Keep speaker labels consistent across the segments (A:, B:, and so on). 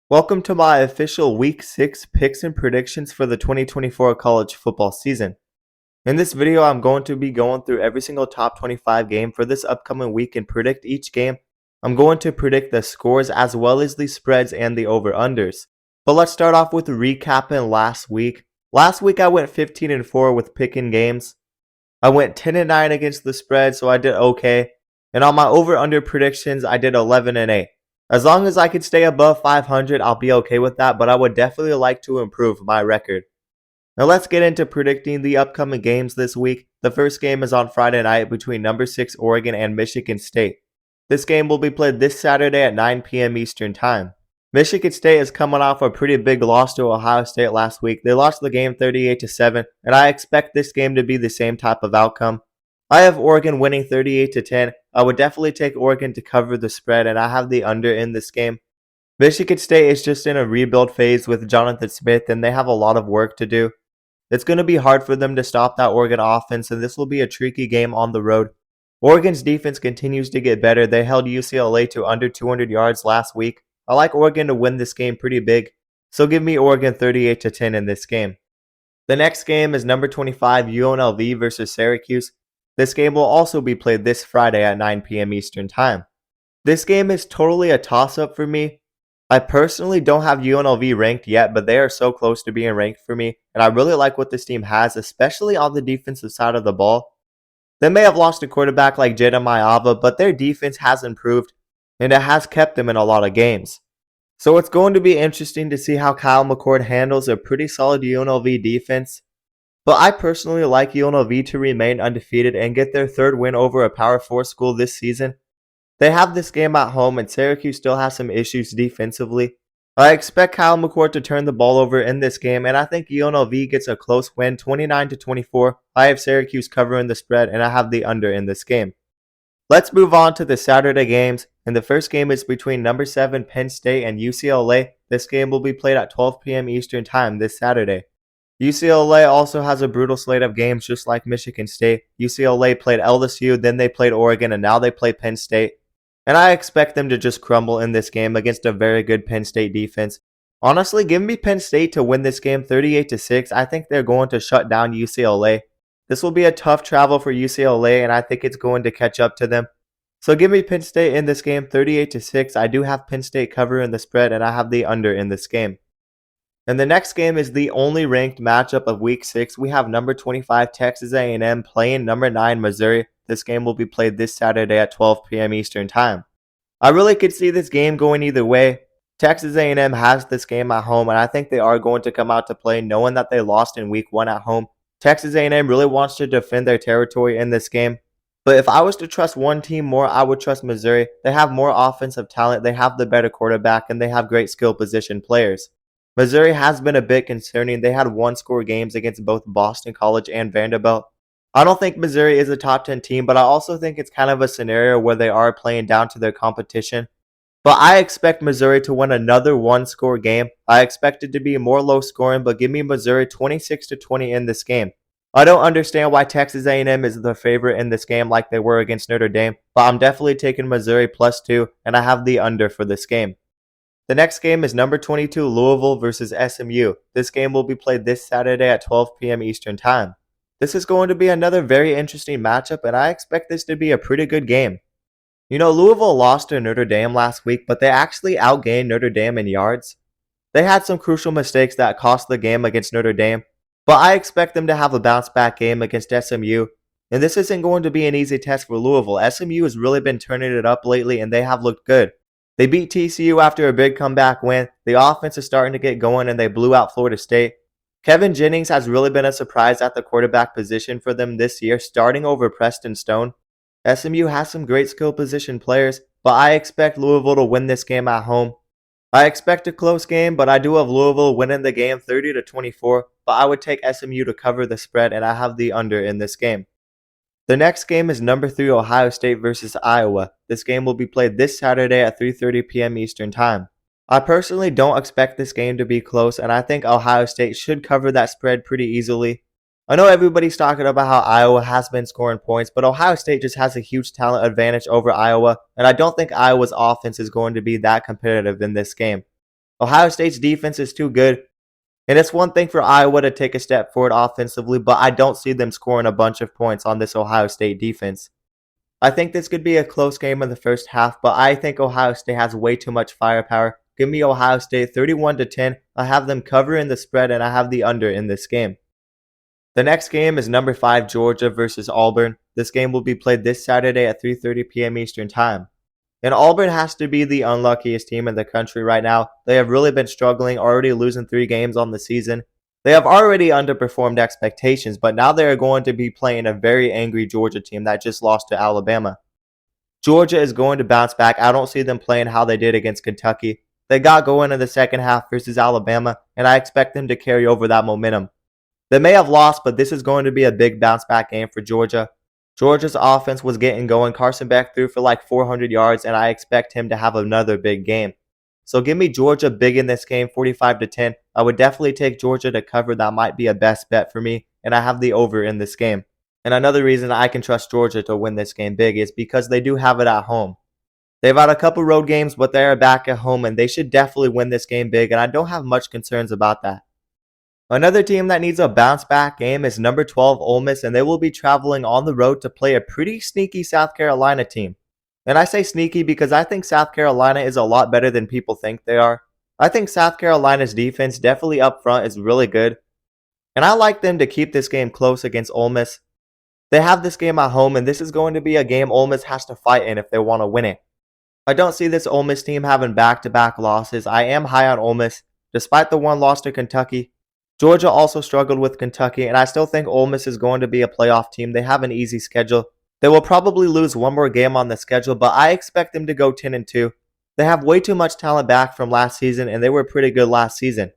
A: Welcome to my official Week 6 picks and predictions for the 2024 college football season. In this video, I'm going to be going through every single top 25 game for this upcoming week and predict each game. I'm going to predict the scores as well as the spreads and the over-unders. But let's start off with recapping last week. Last week I went 15-4 with picking games. I went 10-9 against the spread, so I did okay. And on my over-under predictions, I did 11-8. As long as I could stay above 500, I'll be okay with that, but I would definitely like to improve my record. Now let's get into predicting the upcoming games this week. The first game is on Friday night between number 6 Oregon and Michigan State. This game will be played this Saturday at 9 p.m. Eastern Time. Michigan State is coming off a pretty big loss to Ohio State last week. They lost the game 38-7, and I expect this game to be the same type of outcome. I have Oregon winning 38-10. I would definitely take Oregon to cover the spread, and I have the under in this game. Michigan State is just in a rebuild phase with Jonathan Smith, and they have a lot of work to do. It's going to be hard for them to stop that Oregon offense, and this will be a tricky game on the road. Oregon's defense continues to get better. They held UCLA to under 200 yards last week. I like Oregon to win this game pretty big, so give me Oregon 38-10 in this game. The next game is number 25 UNLV versus Syracuse. This game will also be played this Friday at 9 p.m. Eastern Time. This game is totally a toss-up for me. I personally don't have UNLV ranked yet, but they are so close to being ranked for me, and I really like what this team has, especially on the defensive side of the ball. They may have lost a quarterback like Jada Maiava, but their defense has improved, and it has kept them in a lot of games. So it's going to be interesting to see how Kyle McCord handles a pretty solid UNLV defense. But I personally like UNLV to remain undefeated and get their third win over a Power 4 school this season. They have this game at home, and Syracuse still has some issues defensively. I expect Kyle McCord to turn the ball over in this game, and I think UNLV gets a close win, 29-24. I have Syracuse covering the spread, and I have the under in this game. Let's move on to the Saturday games, and the first game is between number 7 Penn State and UCLA. This game will be played at 12 p.m. Eastern Time this Saturday. UCLA also has a brutal slate of games just like Michigan State. UCLA played LSU, then they played Oregon, and now they play Penn State. And I expect them to just crumble in this game against a very good Penn State defense. Honestly, give me Penn State to win this game 38-6. I think they're going to shut down UCLA. This will be a tough travel for UCLA, and I think it's going to catch up to them. So give me Penn State in this game 38-6. I do have Penn State covering the spread, and I have the under in this game. And the next game is the only ranked matchup of Week 6. We have number 25 Texas A&M playing number 9 Missouri. This game will be played this Saturday at 12 p.m. Eastern Time. I really could see this game going either way. Texas A&M has this game at home, and I think they are going to come out to play knowing that they lost in Week 1 at home. Texas A&M really wants to defend their territory in this game. But if I was to trust one team more, I would trust Missouri. They have more offensive talent, they have the better quarterback, and they have great skill position players. Missouri has been a bit concerning. They had one-score games against both Boston College and Vanderbilt. I don't think Missouri is a top 10 team, but I also think it's kind of a scenario where they are playing down to their competition. But I expect Missouri to win another one-score game. I expect it to be more low-scoring, but give me Missouri 26-20 in this game. I don't understand why Texas A&M is the favorite in this game like they were against Notre Dame, but I'm definitely taking Missouri +2, and I have the under for this game. The next game is number 22 Louisville versus SMU. This game will be played this Saturday at 12 p.m. Eastern Time. This is going to be another very interesting matchup, and I expect this to be a pretty good game. You know, Louisville lost to Notre Dame last week, but they actually outgained Notre Dame in yards. They had some crucial mistakes that cost the game against Notre Dame, but I expect them to have a bounce-back game against SMU. And this isn't going to be an easy test for Louisville. SMU has really been turning it up lately, and they have looked good. They beat TCU after a big comeback win. The offense is starting to get going, and they blew out Florida State. Kevin Jennings has really been a surprise at the quarterback position for them this year, starting over Preston Stone. SMU has some great skill position players, but I expect Louisville to win this game at home. I expect a close game, but I do have Louisville winning the game 30-24, but I would take SMU to cover the spread, and I have the under in this game. The next game is number 3 Ohio State versus Iowa. This game will be played this Saturday at 3:30 p.m. Eastern Time. I personally don't expect this game to be close, and I think Ohio State should cover that spread pretty easily. I know everybody's talking about how Iowa has been scoring points, but Ohio State just has a huge talent advantage over Iowa, and I don't think Iowa's offense is going to be that competitive in this game. Ohio State's defense is too good, and it's one thing for Iowa to take a step forward offensively, but I don't see them scoring a bunch of points on this Ohio State defense. I think this could be a close game in the first half, but I think Ohio State has way too much firepower. Give me Ohio State 31-10. I have them covering the spread, and I have the under in this game. The next game is number 5 Georgia versus Auburn. This game will be played this Saturday at 3:30 p.m. Eastern Time. And Auburn has to be the unluckiest team in the country right now. They have really been struggling, already losing 3 games on the season. They have already underperformed expectations, but now they are going to be playing a very angry Georgia team that just lost to Alabama. Georgia is going to bounce back. I don't see them playing how they did against Kentucky. They got going in the second half versus Alabama, and I expect them to carry over that momentum. They may have lost, but this is going to be a big bounce back game for Georgia. Georgia's offense was getting going. Carson Beck threw for like 400 yards, and I expect him to have another big game. So give me Georgia big in this game, 45-10. I would definitely take Georgia to cover. That might be a best bet for me, and I have the over in this game. And another reason I can trust Georgia to win this game big is because they do have it at home. They've had a couple road games, but they are back at home, and they should definitely win this game big, and I don't have much concerns about that. Another team that needs a bounce back game is number 12 Ole Miss, and they will be traveling on the road to play a pretty sneaky South Carolina team. And I say sneaky because I think South Carolina is a lot better than people think they are. I think South Carolina's defense definitely up front is really good, and I like them to keep this game close against Ole Miss. They have this game at home, and this is going to be a game Ole Miss has to fight in if they want to win it. I don't see this Ole Miss team having back-to-back losses. I am high on Ole Miss, despite the one loss to Kentucky. Georgia also struggled with Kentucky, and I still think Ole Miss is going to be a playoff team. They have an easy schedule. They will probably lose one more game on the schedule, but I expect them to go 10-2. They have way too much talent back from last season, and they were pretty good last season.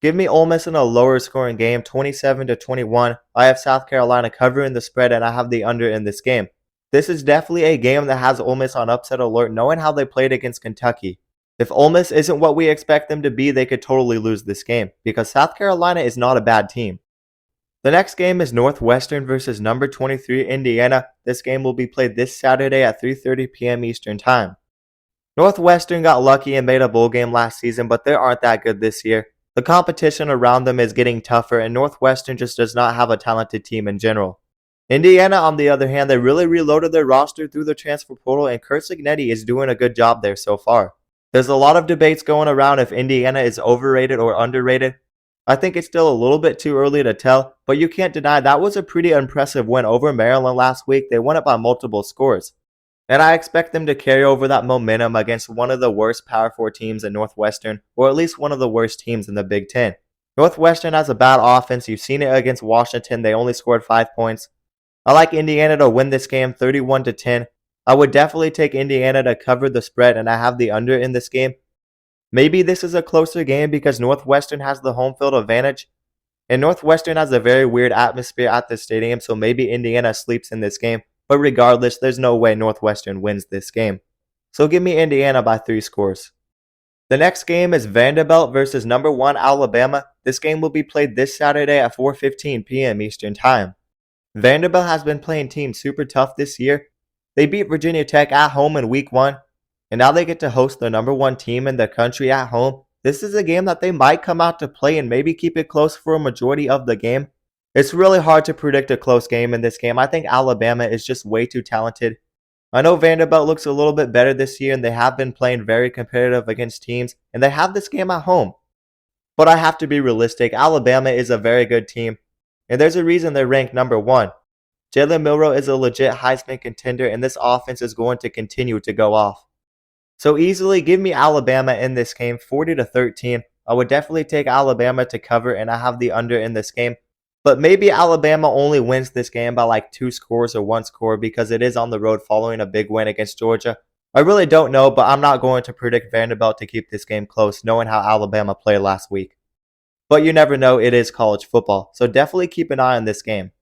A: Give me Ole Miss in a lower scoring game, 27-21. I have South Carolina covering the spread, and I have the under in this game. This is definitely a game that has Ole Miss on upset alert, knowing how they played against Kentucky. If Ole Miss isn't what we expect them to be, they could totally lose this game, because South Carolina is not a bad team. The next game is Northwestern versus number 23 Indiana. This game will be played this Saturday at 3:30 p.m. Eastern Time. Northwestern got lucky and made a bowl game last season, but they aren't that good this year. The competition around them is getting tougher, and Northwestern just does not have a talented team in general. Indiana, on the other hand, they really reloaded their roster through the transfer portal, and Curt Cignetti is doing a good job there so far. There's a lot of debates going around if Indiana is overrated or underrated. I think it's still a little bit too early to tell, but you can't deny that was a pretty impressive win over Maryland last week. They won it by multiple scores. And I expect them to carry over that momentum against one of the worst Power 4 teams in Northwestern, or at least one of the worst teams in the Big Ten. Northwestern has a bad offense. You've seen it against Washington. They only scored 5 points. I like Indiana to win this game 31-10. I would definitely take Indiana to cover the spread, and I have the under in this game. Maybe this is a closer game because Northwestern has the home field advantage, and Northwestern has a very weird atmosphere at the stadium, so maybe Indiana sleeps in this game. But regardless, there's no way Northwestern wins this game. So give me Indiana by 3 scores. The next game is Vanderbilt versus number 1 Alabama. This game will be played this Saturday at 4:15 p.m. Eastern Time. Vanderbilt has been playing teams super tough this year. They beat Virginia Tech at home in week 1, and now they get to host the number 1 team in the country at home. This is a game that they might come out to play and maybe keep it close for a majority of the game. It's really hard to predict a close game in this game. I think Alabama is just way too talented. I know Vanderbilt looks a little bit better this year, and they have been playing very competitive against teams, and they have this game at home. But I have to be realistic. Alabama is a very good team, and there's a reason they're ranked number 1. Jalen Milroe is a legit Heisman contender, and this offense is going to continue to go off. So easily give me Alabama in this game, 40-13. I would definitely take Alabama to cover, and I have the under in this game. But maybe Alabama only wins this game by like 2 scores or 1 score because it is on the road following a big win against Georgia. I really don't know, but I'm not going to predict Vanderbilt to keep this game close, knowing how Alabama played last week. But you never know, it is college football, so definitely keep an eye on this game.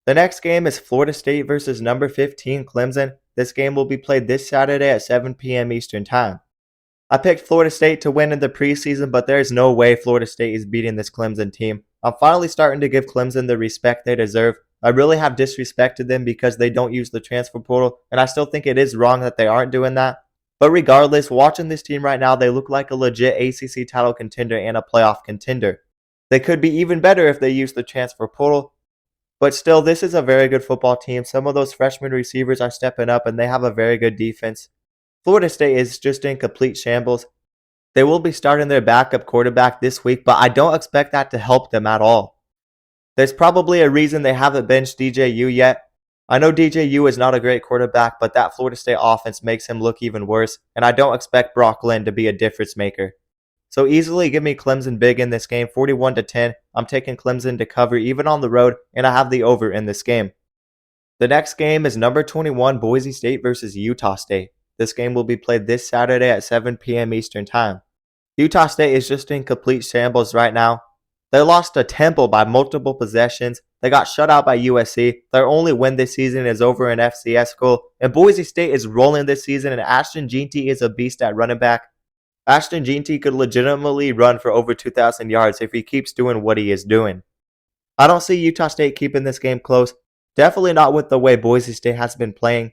A: The next game is Florida State versus number 15 Clemson. This game will be played this Saturday at 7 p.m. Eastern Time. I picked Florida State to win in the preseason, but there's no way Florida State is beating this Clemson team. I'm finally starting to give Clemson the respect they deserve. I really have disrespected them because they don't use the transfer portal, and I still think it is wrong that they aren't doing that. But regardless, watching this team right now, they look like a legit ACC title contender and a playoff contender. They could be even better if they use the transfer portal. But still, this is a very good football team. Some of those freshman receivers are stepping up and they have a very good defense. Florida State is just in complete shambles. They will be starting their backup quarterback this week, but I don't expect that to help them at all. There's probably a reason they haven't benched DJU yet. I know DJU is not a great quarterback, but that Florida State offense makes him look even worse, and I don't expect Brock Lynn to be a difference maker. So easily give me Clemson big in this game, 41-10. I'm taking Clemson to cover even on the road, and I have the over in this game. The next game is number 21 Boise State versus Utah State. This game will be played this Saturday at 7 p.m. Eastern Time. Utah State is just in complete shambles right now. They lost to Temple by multiple possessions. They got shut out by USC. Their only win this season is over an FCS school. And Boise State is rolling this season, and Ashton Jeanty is a beast at running back. Ashton Jeanty could legitimately run for over 2,000 yards if he keeps doing what he is doing. I don't see Utah State keeping this game close. Definitely not with the way Boise State has been playing.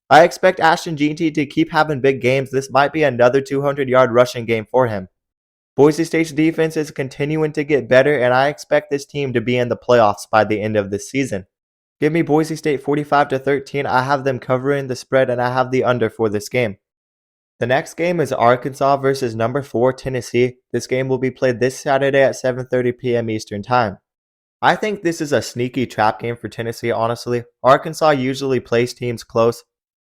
A: I expect Ashton Jeanty to keep having big games. This might be another 200-yard rushing game for him. Boise State's defense is continuing to get better, and I expect this team to be in the playoffs by the end of this season. Give me Boise State 45-13. I have them covering the spread, and I have the under for this game. The next game is Arkansas versus number 4 Tennessee. This game will be played this Saturday at 7:30 p.m. Eastern Time. I think this is a sneaky trap game for Tennessee, honestly. Arkansas usually plays teams close,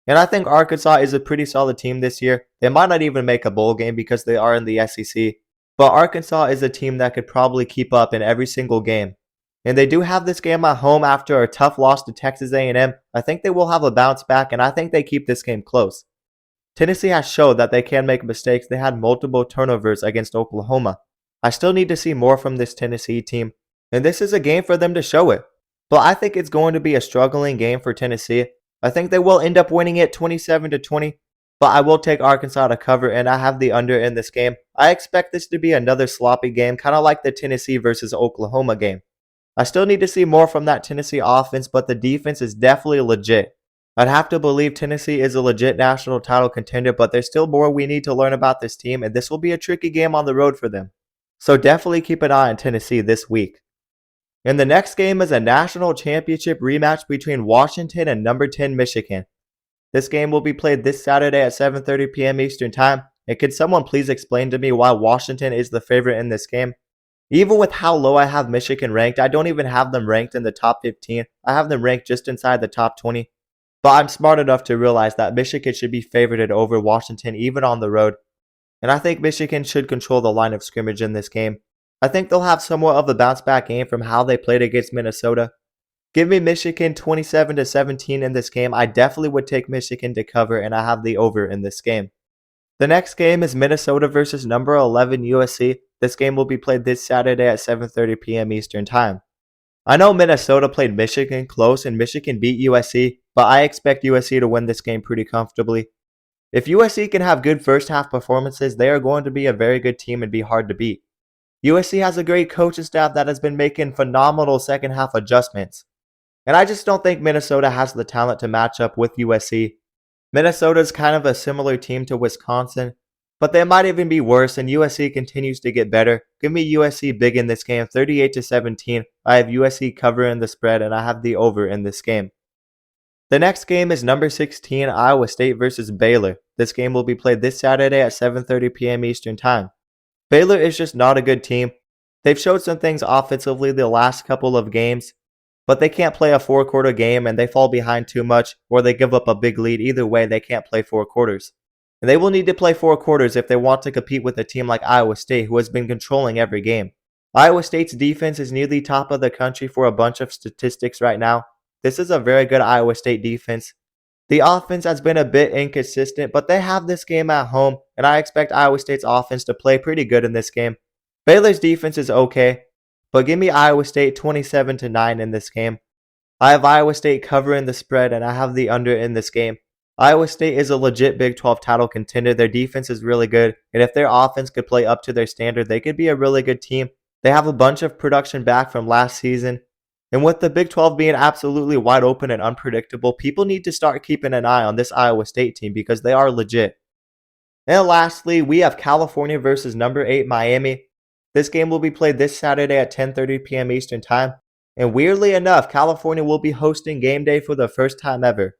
A: and I think Arkansas is a pretty solid team this year. They might not even make a bowl game because they are in the SEC. But Arkansas is a team that could probably keep up in every single game. And they do have this game at home after a tough loss to Texas A&M. I think they will have a bounce back, and I think they keep this game close. Tennessee has showed that they can make mistakes. They had multiple turnovers against Oklahoma. I still need to see more from this Tennessee team, and this is a game for them to show it. But I think it's going to be a struggling game for Tennessee. I think they will end up winning it 27-20. But I will take Arkansas to cover, and I have the under in this game. I expect this to be another sloppy game, kind of like the Tennessee versus Oklahoma game. I still need to see more from that Tennessee offense, but the defense is definitely legit. I'd have to believe Tennessee is a legit national title contender, but there's still more we need to learn about this team, and this will be a tricky game on the road for them. So definitely keep an eye on Tennessee this week. And the next game is a national championship rematch between Washington and number 10 Michigan. This game will be played this Saturday at 7:30 p.m. Eastern Time. And could someone please explain to me why Washington is the favorite in this game? Even with how low I have Michigan ranked, I don't even have them ranked in the top 15. I have them ranked just inside the top 20. But I'm smart enough to realize that Michigan should be favorited over Washington even on the road. And I think Michigan should control the line of scrimmage in this game. I think they'll have somewhat of a bounce back game from how they played against Minnesota. Give me Michigan 27-17 in this game. I definitely would take Michigan to cover, and I have the over in this game. The next game is Minnesota versus number 11 USC. This game will be played this Saturday at 7:30 p.m. Eastern Time. I know Minnesota played Michigan close and Michigan beat USC, but I expect USC to win this game pretty comfortably. If USC can have good first half performances, they are going to be a very good team and be hard to beat. USC has a great coaching staff that has been making phenomenal second half adjustments. And I just don't think Minnesota has the talent to match up with USC. Minnesota is kind of a similar team to Wisconsin, but they might even be worse, and USC continues to get better. Give me USC big in this game, 38-17. I have USC covering the spread, and I have the over in this game. The next game is number 16, Iowa State versus Baylor. This game will be played this Saturday at 7:30 p.m. Eastern Time. Baylor is just not a good team. They've showed some things offensively the last couple of games, but they can't play a 4-quarter game and they fall behind too much or they give up a big lead. Either way, they can't play 4 quarters. And they will need to play 4 quarters if they want to compete with a team like Iowa State, who has been controlling every game. Iowa State's defense is nearly top of the country for a bunch of statistics right now. This is a very good Iowa State defense. The offense has been a bit inconsistent, but they have this game at home, and I expect Iowa State's offense to play pretty good in this game. Baylor's defense is okay, but give me Iowa State 27-9 in this game. I have Iowa State covering the spread, and I have the under in this game. Iowa State is a legit Big 12 title contender. Their defense is really good, and if their offense could play up to their standard, they could be a really good team. They have a bunch of production back from last season, and with the Big 12 being absolutely wide open and unpredictable, people need to start keeping an eye on this Iowa State team because they are legit. And lastly, we have California versus number 8 Miami. This game will be played this Saturday at 10:30 p.m. Eastern Time. And weirdly enough, California will be hosting game day for the first time ever.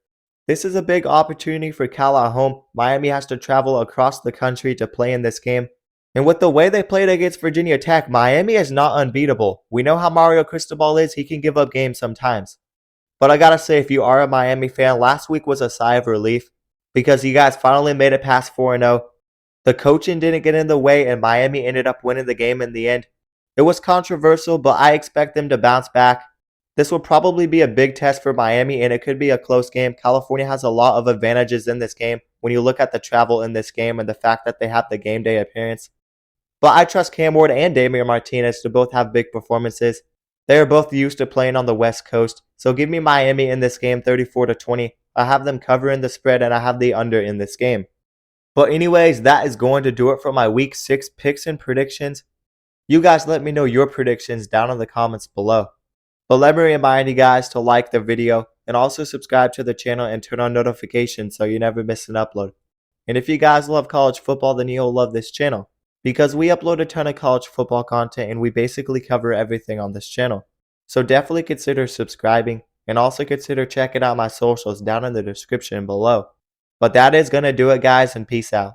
A: This is a big opportunity for Cal at home. Miami has to travel across the country to play in this game. And with the way they played against Virginia Tech, Miami is not unbeatable. We know how Mario Cristobal is, he can give up games sometimes. But I gotta say, if you are a Miami fan, last week was a sigh of relief because you guys finally made it past 4-0. The coaching didn't get in the way, and Miami ended up winning the game in the end. It was controversial, but I expect them to bounce back. This will probably be a big test for Miami, and it could be a close game. California has a lot of advantages in this game when you look at the travel in this game and the fact that they have the game day appearance. But I trust Cam Ward and Damian Martinez to both have big performances. They are both used to playing on the West Coast, so give me Miami in this game 34-20. I have them covering the spread, and I have the under in this game. But anyways, that is going to do it for my week 6 picks and predictions. You guys let me know your predictions down in the comments below. But let me remind you guys to like the video and also subscribe to the channel and turn on notifications so you never miss an upload. And if you guys love college football, then you'll love this channel because we upload a ton of college football content and we basically cover everything on this channel. So definitely consider subscribing and also consider checking out my socials down in the description below. But that is going to do it, guys, and peace out.